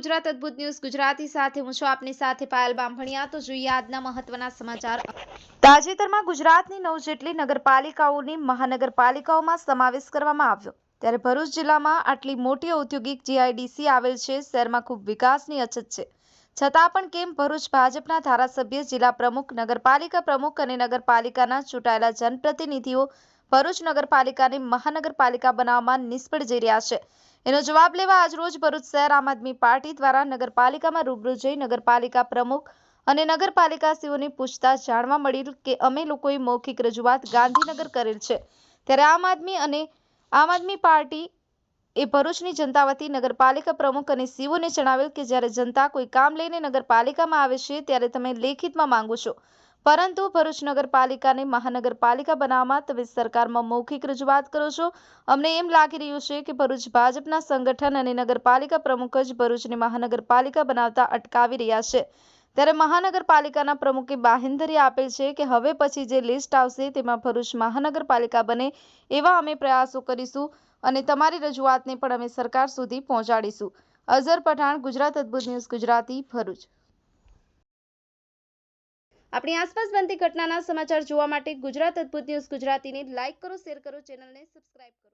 ગુજરાત અદ્ભુત ન્યૂઝ ગુજરાતી સાથે હું છું આપની સાથે પાયલ બામભણિયા। તો જોઈએ આજના મહત્વના સમાચાર। તાજેતરમાં ગુજરાતની 9 જેટલી નગરપાલિકાઓની મહાનગરપાલિકાઓમાં સમાવેશ કરવામાં આવ્યો, ત્યારે ભરૂચ જિલ્લામાં આટલી મોટી ઔદ્યોગિક જીઆઈડીસી આવેલ છે। શહેરમાં ખૂબ વિકાસની અછત છે, છતાં પણ કેમ ભરૂચ ભાજપના ધારાસભ્ય, જિલ્લા પ્રમુખ, નગરપાલિકા પ્રમુખ અને નગરપાલિકાના ચૂંટાયેલા જનપ્રતિનિધિઓ ભરૂચ નગરપાલિકાને મહાનગરપાલિકા બનાવવામાં નિષ્ફળ જઈ રહ્યા છે, એનો જવાબ લેવા આજરોજ ભરૂચ શહેર આમ આદમી પાર્ટી દ્વારા નગરપાલિકામાં રૂબરૂ જઈ નગરપાલિકા પ્રમુખ અને નગરપાલિકાસીઓને પૂછતા જાણવા મળ્યું કે અમે લોકોએ મૌખિક રજૂઆત ગાંધીનગર કરેલ છે, ત્યારે આમ આદમી પાર્ટી એ ભરૂચની જનતા વતી નગરપાલિકા પ્રમુખ અને સીઓને જણાવેલ કે જ્યારે જનતા કોઈ કામ લઈને નગરપાલિકામાં આવે છે ત્યારે તમે લેખિતમાં માંગો છો, પરંતુ ભરૂચ નગરપાલિકાને મહાનગરપાલિકા બનાવવામાં તમે સરકારમાં મૌખિક રજૂઆત કરો છો। અમને એમ લાગી રહ્યું છે કે ભરૂચ ભાજપના સંગઠન અને નગરપાલિકા પ્રમુખ જ ભરૂચને મહાનગરપાલિકા બનાવતા અટકાવી રહ્યા છે, ત્યારે મહાનગરપાલિકાના પ્રમુખે બાંહેધરી આપેલ છે કે હવે પછી જે લિસ્ટ આવશે તેમાં ભરૂચ મહાનગરપાલિકા બને એવા અમે પ્રયાસો કરીશું અને તમારી રજૂઆતને પણ અમે સરકાર સુધી પહોંચાડીશું। અઝર પઠાણ, ગુજરાત અદ્ભુત ન્યૂઝ ગુજરાતી, ભરૂચ। આપણી આસપાસ બનતી ઘટનાના સમાચાર જોવા માટે ગુજરાત અદ્ભુત ન્યૂઝ ગુજરાતીને લાઇક કરો, શેર કરો, ચેનલને સબસ્ક્રાઇબ કરો।